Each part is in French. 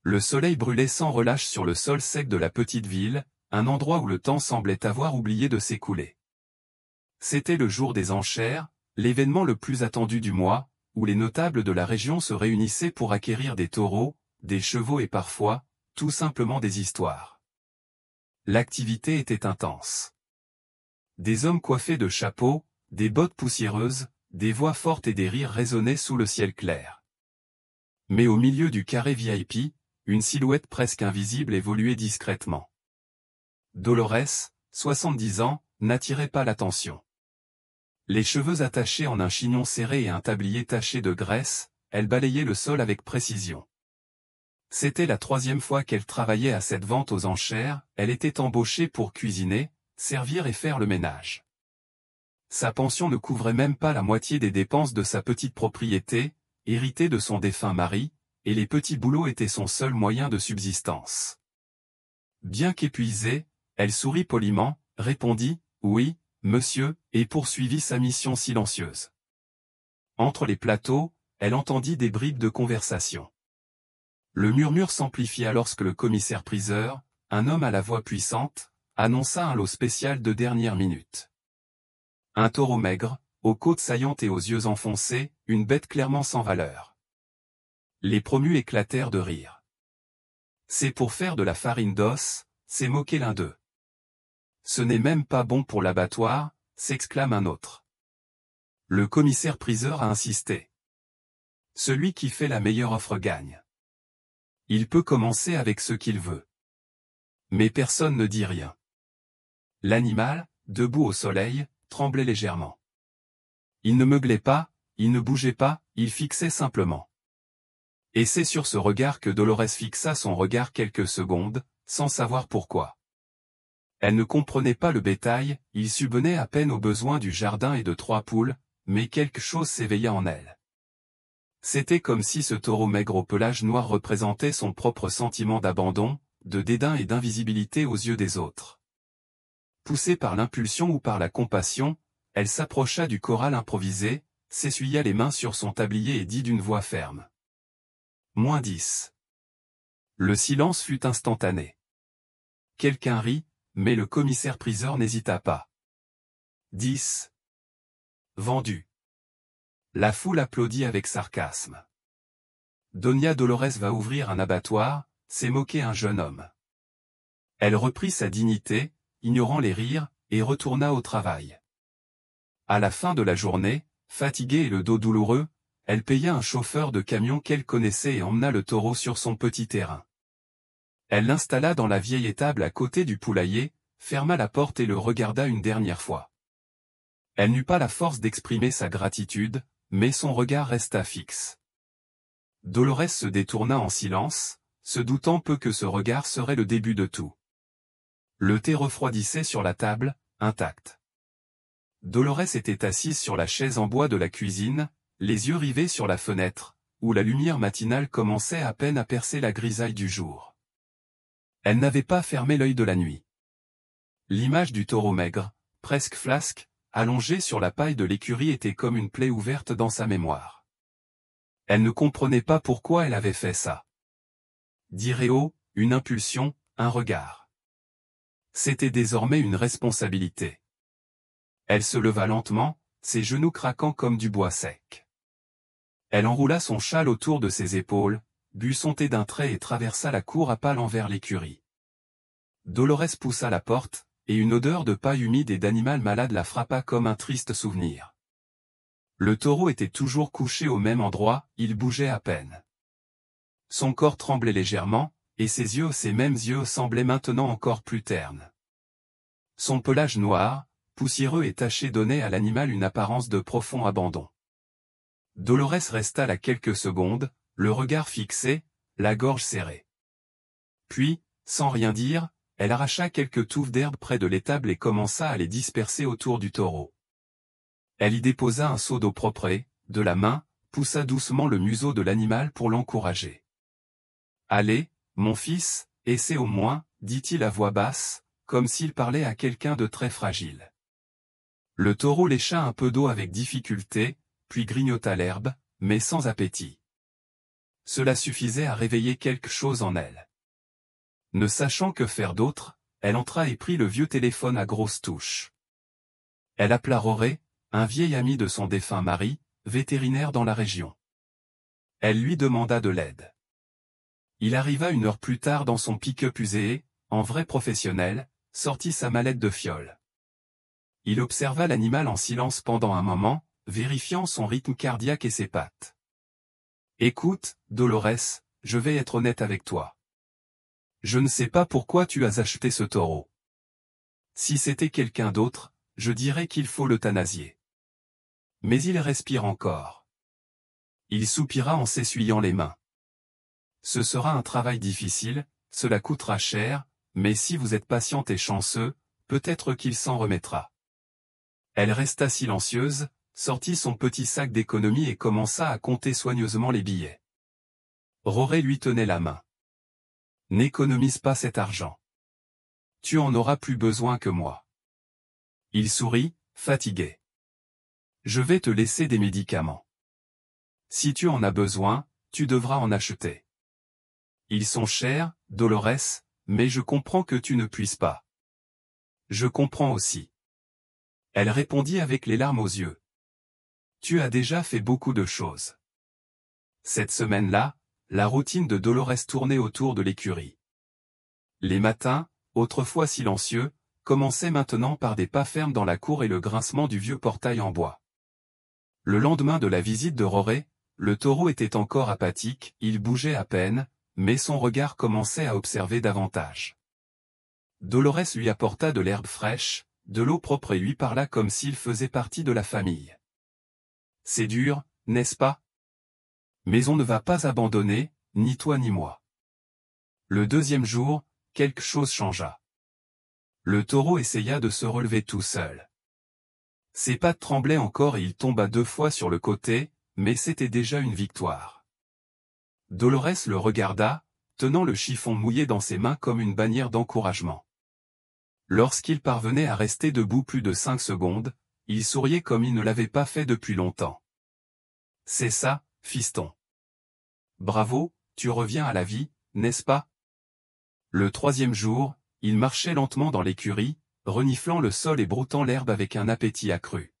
Le soleil brûlait sans relâche sur le sol sec de la petite ville, un endroit où le temps semblait avoir oublié de s'écouler. C'était le jour des enchères, l'événement le plus attendu du mois, où les notables de la région se réunissaient pour acquérir des taureaux, des chevaux et parfois, tout simplement des histoires. L'activité était intense. Des hommes coiffés de chapeaux, des bottes poussiéreuses, des voix fortes et des rires résonnaient sous le ciel clair. Mais au milieu du carré VIP, une silhouette presque invisible évoluait discrètement. Dolores, 70 ans, n'attirait pas l'attention. Les cheveux attachés en un chignon serré et un tablier taché de graisse, elle balayait le sol avec précision. C'était la 3e fois qu'elle travaillait à cette vente aux enchères, elle était embauchée pour cuisiner, servir et faire le ménage. Sa pension ne couvrait même pas la moitié des dépenses de sa petite propriété, héritée de son défunt mari, et les petits boulots étaient son seul moyen de subsistance. Bien qu'épuisée, elle sourit poliment, répondit « Oui, monsieur », et poursuivit sa mission silencieuse. Entre les plateaux, elle entendit des bribes de conversation. Le murmure s'amplifia lorsque le commissaire-priseur, un homme à la voix puissante, annonça un lot spécial de dernière minute. Un taureau maigre, aux côtes saillantes et aux yeux enfoncés, une bête clairement sans valeur. Les promus éclatèrent de rire. C'est pour faire de la farine d'os, s'est moqué l'un d'eux. Ce n'est même pas bon pour l'abattoir, s'exclame un autre. Le commissaire-priseur a insisté. Celui qui fait la meilleure offre gagne. Il peut commencer avec ce qu'il veut. Mais personne ne dit rien. L'animal, debout au soleil, tremblait légèrement. Il ne meuglait pas, il ne bougeait pas, il fixait simplement. Et c'est sur ce regard que Dolores fixa son regard quelques secondes, sans savoir pourquoi. Elle ne comprenait pas le bétail, il subvenait à peine aux besoins du jardin et de 3 poules, mais quelque chose s'éveilla en elle. C'était comme si ce taureau maigre au pelage noir représentait son propre sentiment d'abandon, de dédain et d'invisibilité aux yeux des autres. Poussée par l'impulsion ou par la compassion, elle s'approcha du corral improvisé, s'essuya les mains sur son tablier et dit d'une voix ferme. -10. Le silence fut instantané. Quelqu'un rit, mais le commissaire-priseur n'hésita pas. 10. Vendu. La foule applaudit avec sarcasme. Doña Dolores va ouvrir un abattoir, s'est moqué un jeune homme. Elle reprit sa dignité, ignorant les rires, et retourna au travail. À la fin de la journée, fatiguée et le dos douloureux, elle paya un chauffeur de camion qu'elle connaissait et emmena le taureau sur son petit terrain. Elle l'installa dans la vieille étable à côté du poulailler, ferma la porte et le regarda une dernière fois. Elle n'eut pas la force d'exprimer sa gratitude, mais son regard resta fixe. Dolores se détourna en silence, se doutant peu que ce regard serait le début de tout. Le thé refroidissait sur la table, intact. Dolores était assise sur la chaise en bois de la cuisine, les yeux rivés sur la fenêtre, où la lumière matinale commençait à peine à percer la grisaille du jour. Elle n'avait pas fermé l'œil de la nuit. L'image du taureau maigre, presque flasque, allongé sur la paille de l'écurie était comme une plaie ouverte dans sa mémoire. Elle ne comprenait pas pourquoi elle avait fait ça. D'Ireo, une impulsion, un regard. C'était désormais une responsabilité. Elle se leva lentement, ses genoux craquant comme du bois sec. Elle enroula son châle autour de ses épaules, but son thé d'un trait et traversa la cour à pas envers l'écurie. Dolores poussa la porte, et une odeur de paille humide et d'animal malade la frappa comme un triste souvenir. Le taureau était toujours couché au même endroit, il bougeait à peine. Son corps tremblait légèrement, et ses mêmes yeux semblaient maintenant encore plus ternes. Son pelage noir, poussiéreux et taché donnait à l'animal une apparence de profond abandon. Dolores resta là quelques secondes, le regard fixé, la gorge serrée. Puis, sans rien dire, elle arracha quelques touffes d'herbe près de l'étable et commença à les disperser autour du taureau. Elle y déposa un seau d'eau propre et, de la main, poussa doucement le museau de l'animal pour l'encourager. « Allez, mon fils, essaie au moins, dit-il à voix basse, comme s'il parlait à quelqu'un de très fragile. Le taureau lécha un peu d'eau avec difficulté, puis grignota l'herbe, mais sans appétit. Cela suffisait à réveiller quelque chose en elle. Ne sachant que faire d'autre, elle entra et prit le vieux téléphone à grosses touches. Elle appela Roré, un vieil ami de son défunt mari, vétérinaire dans la région. Elle lui demanda de l'aide. Il arriva 1 heure plus tard dans son pick-up usé et, en vrai professionnel, sortit sa mallette de fiole. Il observa l'animal en silence pendant un moment, vérifiant son rythme cardiaque et ses pattes. « Écoute, Dolores, je vais être honnête avec toi. Je ne sais pas pourquoi tu as acheté ce taureau. Si c'était quelqu'un d'autre, je dirais qu'il faut l'euthanasier. Mais il respire encore. » Il soupira en s'essuyant les mains. « Ce sera un travail difficile, cela coûtera cher, mais si vous êtes patiente et chanceux, peut-être qu'il s'en remettra. » Elle resta silencieuse, sortit son petit sac d'économie et commença à compter soigneusement les billets. Roré lui tenait la main. « N'économise pas cet argent. Tu en auras plus besoin que moi. » Il sourit, fatigué. « Je vais te laisser des médicaments. Si tu en as besoin, tu devras en acheter. Ils sont chers, Dolores, mais je comprends que tu ne puisses pas. » Je comprends aussi. Elle répondit avec les larmes aux yeux. Tu as déjà fait beaucoup de choses. Cette semaine-là, la routine de Dolores tournait autour de l'écurie. Les matins, autrefois silencieux, commençaient maintenant par des pas fermes dans la cour et le grincement du vieux portail en bois. Le lendemain de la visite de Roré, le taureau était encore apathique, il bougeait à peine, mais son regard commençait à observer davantage. Dolores lui apporta de l'herbe fraîche, de l'eau propre et lui parla comme s'il faisait partie de la famille. « C'est dur, n'est-ce pas? Mais on ne va pas abandonner, ni toi ni moi. » Le 2e jour, quelque chose changea. Le taureau essaya de se relever tout seul. Ses pattes tremblaient encore et il tomba 2 fois sur le côté, mais c'était déjà une victoire. Dolores le regarda, tenant le chiffon mouillé dans ses mains comme une bannière d'encouragement. Lorsqu'il parvenait à rester debout plus de 5 secondes, il souriait comme il ne l'avait pas fait depuis longtemps. « C'est ça, fiston. Bravo, tu reviens à la vie, n'est-ce pas? » Le 3e jour, il marchait lentement dans l'écurie, reniflant le sol et broutant l'herbe avec un appétit accru.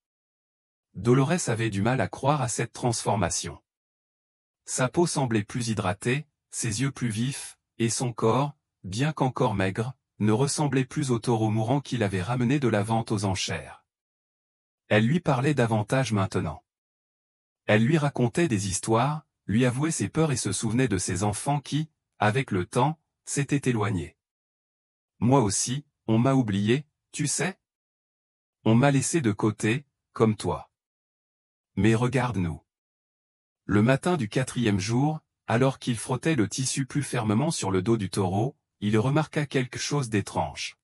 Dolores avait du mal à croire à cette transformation. Sa peau semblait plus hydratée, ses yeux plus vifs, et son corps, bien qu'encore maigre, ne ressemblait plus au taureau mourant qu'il avait ramené de la vente aux enchères. Elle lui parlait davantage maintenant. Elle lui racontait des histoires, lui avouait ses peurs et se souvenait de ses enfants qui, avec le temps, s'étaient éloignés. « Moi aussi, on m'a oublié, tu sais? On m'a laissé de côté, comme toi. Mais regarde-nous. » Le matin du 4e jour, alors qu'il frottait le tissu plus fermement sur le dos du taureau, il remarqua quelque chose d'étrange.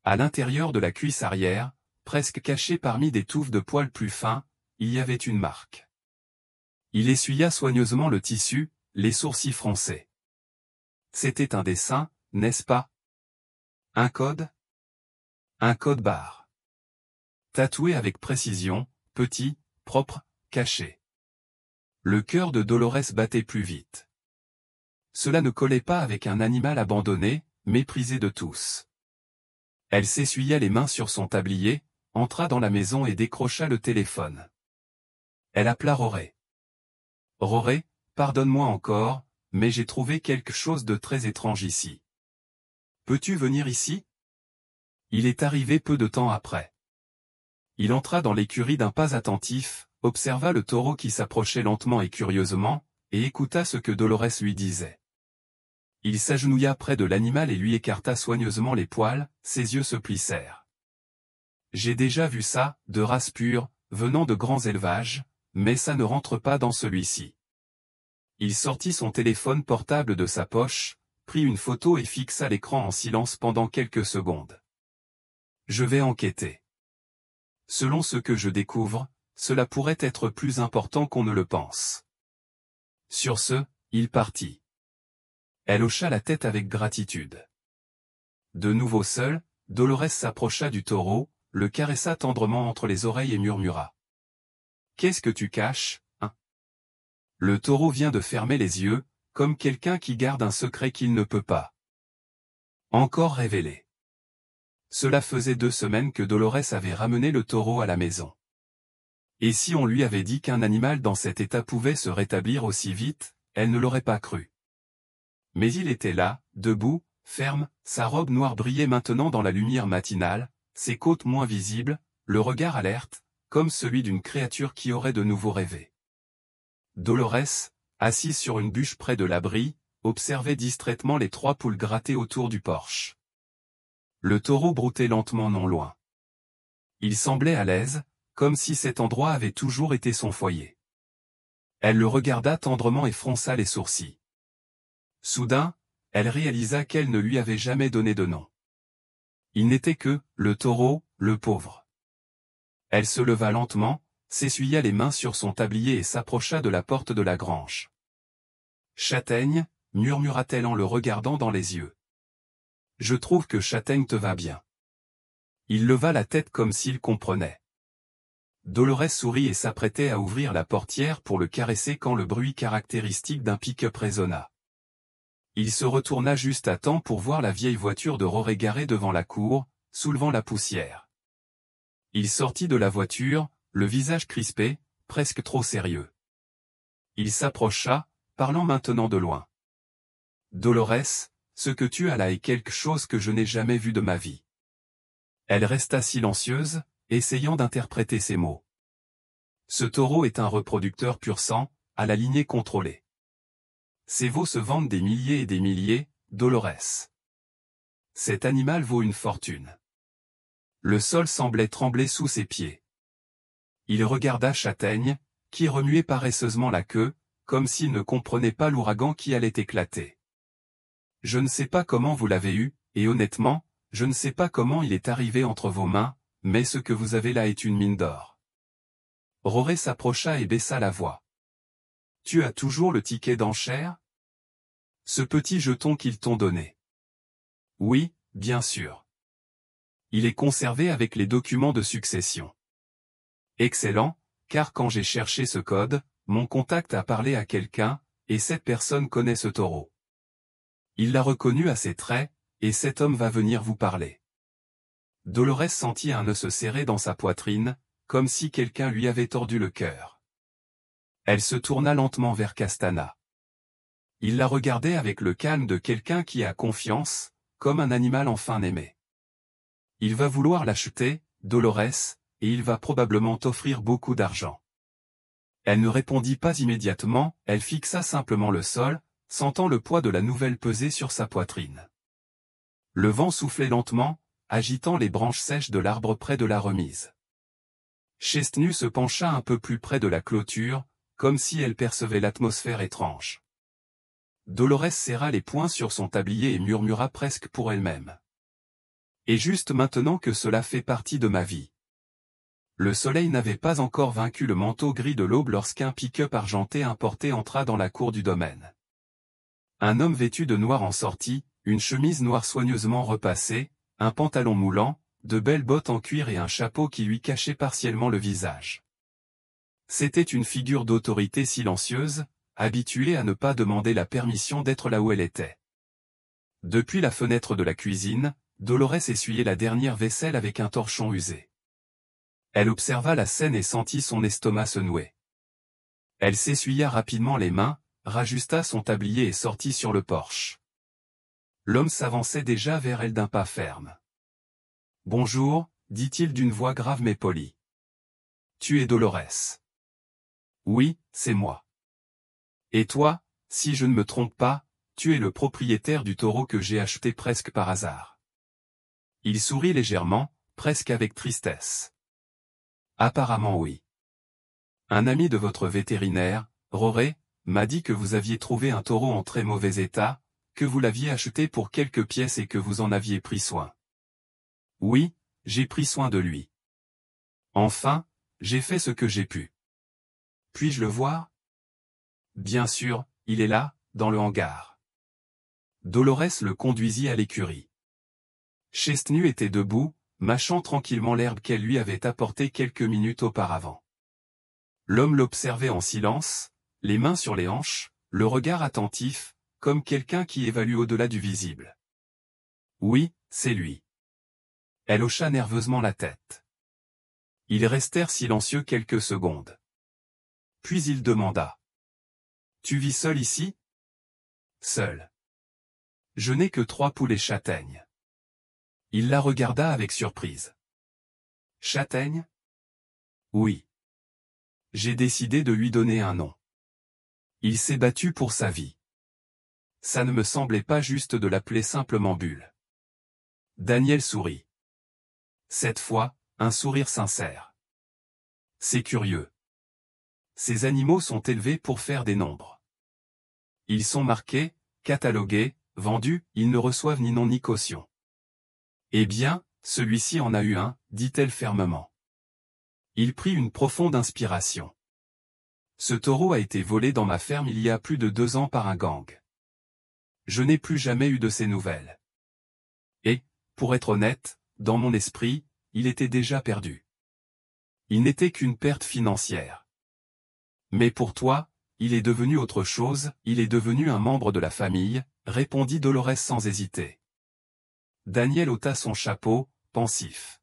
À l'intérieur de la cuisse arrière, presque cachée parmi des touffes de poils plus fins, il y avait une marque. Il essuya soigneusement le tissu, les sourcils froncés. C'était un dessin, n'est-ce pas? Un code? Un code barre. Tatoué avec précision, petit, propre, caché. Le cœur de Dolores battait plus vite. Cela ne collait pas avec un animal abandonné, méprisé de tous. Elle s'essuya les mains sur son tablier, entra dans la maison et décrocha le téléphone. Elle appela Roré. « Roré, pardonne-moi encore, mais j'ai trouvé quelque chose de très étrange ici. Peux-tu venir ici? » Il est arrivé peu de temps après. Il entra dans l'écurie d'un pas attentif, observa le taureau qui s'approchait lentement et curieusement, et écouta ce que Dolores lui disait. Il s'agenouilla près de l'animal et lui écarta soigneusement les poils, ses yeux se plissèrent. « J'ai déjà vu ça, de race pure, venant de grands élevages, mais ça ne rentre pas dans celui-ci. » Il sortit son téléphone portable de sa poche, prit une photo et fixa l'écran en silence pendant quelques secondes. « Je vais enquêter. Selon ce que je découvre, cela pourrait être plus important qu'on ne le pense. » Sur ce, il partit. Elle hocha la tête avec gratitude. De nouveau seule, Dolores s'approcha du taureau, le caressa tendrement entre les oreilles et murmura. « Qu'est-ce que tu caches, hein? » Le taureau vient de fermer les yeux, comme quelqu'un qui garde un secret qu'il ne peut pas encore révéler. Cela faisait 2 semaines que Dolores avait ramené le taureau à la maison. Et si on lui avait dit qu'un animal dans cet état pouvait se rétablir aussi vite, elle ne l'aurait pas cru. Mais il était là, debout, ferme, sa robe noire brillait maintenant dans la lumière matinale, ses côtes moins visibles, le regard alerte, comme celui d'une créature qui aurait de nouveau rêvé. Dolores, assise sur une bûche près de l'abri, observait distraitement les 3 poules gratter autour du porche. Le taureau broutait lentement non loin. Il semblait à l'aise, comme si cet endroit avait toujours été son foyer. Elle le regarda tendrement et fronça les sourcils. Soudain, elle réalisa qu'elle ne lui avait jamais donné de nom. Il n'était que, le taureau, le pauvre. Elle se leva lentement, s'essuya les mains sur son tablier et s'approcha de la porte de la grange. « Châtaigne » murmura-t-elle en le regardant dans les yeux. « Je trouve que Châtaigne te va bien. » Il leva la tête comme s'il comprenait. Dolores sourit et s'apprêtait à ouvrir la portière pour le caresser quand le bruit caractéristique d'un pick-up résonna. Il se retourna juste à temps pour voir la vieille voiture de Rory garée devant la cour, soulevant la poussière. Il sortit de la voiture, le visage crispé, presque trop sérieux. Il s'approcha, parlant maintenant de loin. « Dolores, ce que tu as là est quelque chose que je n'ai jamais vu de ma vie. » Elle resta silencieuse, essayant d'interpréter ses mots. Ce taureau est un reproducteur pur sang, à la lignée contrôlée. Ses veaux se vendent des milliers et des milliers, Dolores. Cet animal vaut une fortune. Le sol semblait trembler sous ses pieds. Il regarda Châtaigne, qui remuait paresseusement la queue, comme s'il ne comprenait pas l'ouragan qui allait éclater. « Je ne sais pas comment vous l'avez eu, et honnêtement, je ne sais pas comment il est arrivé entre vos mains, mais ce que vous avez là est une mine d'or. » Rory s'approcha et baissa la voix. « Tu as toujours le ticket d'enchère? Ce petit jeton qu'ils t'ont donné. » « Oui, bien sûr. Il est conservé avec les documents de succession. » « Excellent, car quand j'ai cherché ce code, mon contact a parlé à quelqu'un, et cette personne connaît ce taureau. Il l'a reconnu à ses traits, et cet homme va venir vous parler. » Dolores sentit un nœud se serrer dans sa poitrine, comme si quelqu'un lui avait tordu le cœur. Elle se tourna lentement vers Castana. Il la regardait avec le calme de quelqu'un qui a confiance, comme un animal enfin aimé. « Il va vouloir l'acheter, Dolores, et il va probablement t'offrir beaucoup d'argent. » Elle ne répondit pas immédiatement, elle fixa simplement le sol, sentant le poids de la nouvelle peser sur sa poitrine. Le vent soufflait lentement, agitant les branches sèches de l'arbre près de la remise. Chestnut se pencha un peu plus près de la clôture, comme si elle percevait l'atmosphère étrange. Dolores serra les poings sur son tablier et murmura presque pour elle-même. « Et juste maintenant que cela fait partie de ma vie. » Le soleil n'avait pas encore vaincu le manteau gris de l'aube lorsqu'un pick-up argenté importé entra dans la cour du domaine. Un homme vêtu de noir en sortit, une chemise noire soigneusement repassée, un pantalon moulant, de belles bottes en cuir et un chapeau qui lui cachait partiellement le visage. C'était une figure d'autorité silencieuse, habituée à ne pas demander la permission d'être là où elle était. Depuis la fenêtre de la cuisine, Dolores essuyait la dernière vaisselle avec un torchon usé. Elle observa la scène et sentit son estomac se nouer. Elle s'essuya rapidement les mains, rajusta son tablier et sortit sur le porche. L'homme s'avançait déjà vers elle d'un pas ferme. « Bonjour, » dit-il d'une voix grave mais polie. « Tu es Dolores. »« Oui, c'est moi. »« Et toi, si je ne me trompe pas, tu es le propriétaire du taureau que j'ai acheté presque par hasard. » Il sourit légèrement, presque avec tristesse. « Apparemment oui. Un ami de votre vétérinaire, Rory, m'a dit que vous aviez trouvé un taureau en très mauvais état, que vous l'aviez acheté pour quelques pièces et que vous en aviez pris soin. » « Oui, j'ai pris soin de lui. Enfin, j'ai fait ce que j'ai pu. »« Puis-je le voir ? » ?»« Bien sûr, il est là, dans le hangar. » Dolores le conduisit à l'écurie. Chestnut était debout, mâchant tranquillement l'herbe qu'elle lui avait apportée quelques minutes auparavant. L'homme l'observait en silence, les mains sur les hanches, le regard attentif, comme quelqu'un qui évalue au-delà du visible. Oui, c'est lui. Elle hocha nerveusement la tête. Ils restèrent silencieux quelques secondes. Puis il demanda. Tu vis seul ici? Seul. Je n'ai que 3 poulets châtaignes. Il la regarda avec surprise. Châtaigne? Oui. J'ai décidé de lui donner un nom. Il s'est battu pour sa vie. Ça ne me semblait pas juste de l'appeler simplement Bulle. Daniel sourit. Cette fois, un sourire sincère. C'est curieux. Ces animaux sont élevés pour faire des nombres. Ils sont marqués, catalogués, vendus, ils ne reçoivent ni nom ni caution. Eh bien, celui-ci en a eu un, dit-elle fermement. Il prit une profonde inspiration. Ce taureau a été volé dans ma ferme il y a plus de 2 ans par un gang. Je n'ai plus jamais eu de ses nouvelles. Et, pour être honnête, dans mon esprit, il était déjà perdu. Il n'était qu'une perte financière. Mais pour toi, il est devenu autre chose, il est devenu un membre de la famille, répondit Dolores sans hésiter. Daniel ôta son chapeau, pensif.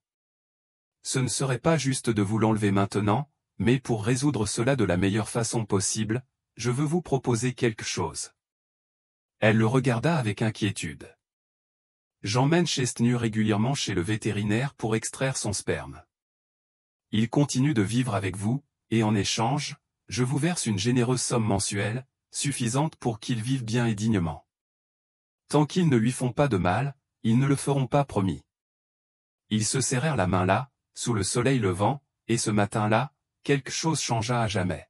Ce ne serait pas juste de vous l'enlever maintenant, mais pour résoudre cela de la meilleure façon possible, je veux vous proposer quelque chose. Elle le regarda avec inquiétude. J'emmène Chestnut régulièrement chez le vétérinaire pour extraire son sperme. Il continue de vivre avec vous, et en échange, je vous verse une généreuse somme mensuelle, suffisante pour qu'il vive bien et dignement. Tant qu'ils ne lui font pas de mal, ils ne le feront pas promis. Ils se serrèrent la main là, sous le soleil levant, et ce matin-là, quelque chose changea à jamais.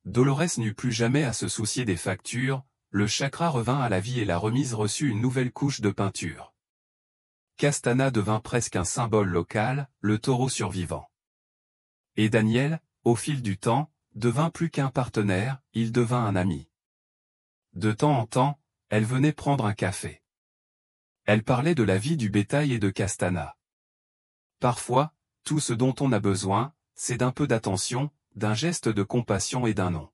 Dolores n'eut plus jamais à se soucier des factures, le chakra revint à la vie et la remise reçut une nouvelle couche de peinture. Castana devint presque un symbole local, le taureau survivant. Et Daniel, au fil du temps, devint plus qu'un partenaire, il devint un ami. De temps en temps, elle venait prendre un café. Elle parlait de la vie du bétail et de Castana. Parfois, tout ce dont on a besoin, c'est d'un peu d'attention, d'un geste de compassion et d'un nom.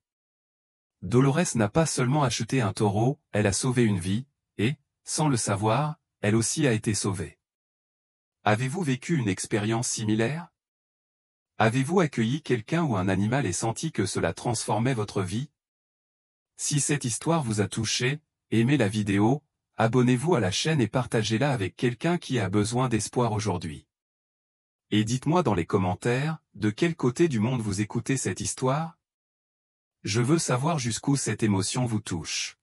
Dolores n'a pas seulement acheté un taureau, elle a sauvé une vie, et, sans le savoir, elle aussi a été sauvée. Avez-vous vécu une expérience similaire? Avez-vous accueilli quelqu'un ou un animal et senti que cela transformait votre vie? Si cette histoire vous a touché, aimez la vidéo, abonnez-vous à la chaîne et partagez-la avec quelqu'un qui a besoin d'espoir aujourd'hui. Et dites-moi dans les commentaires, de quel côté du monde vous écoutez cette histoire? Je veux savoir jusqu'où cette émotion vous touche.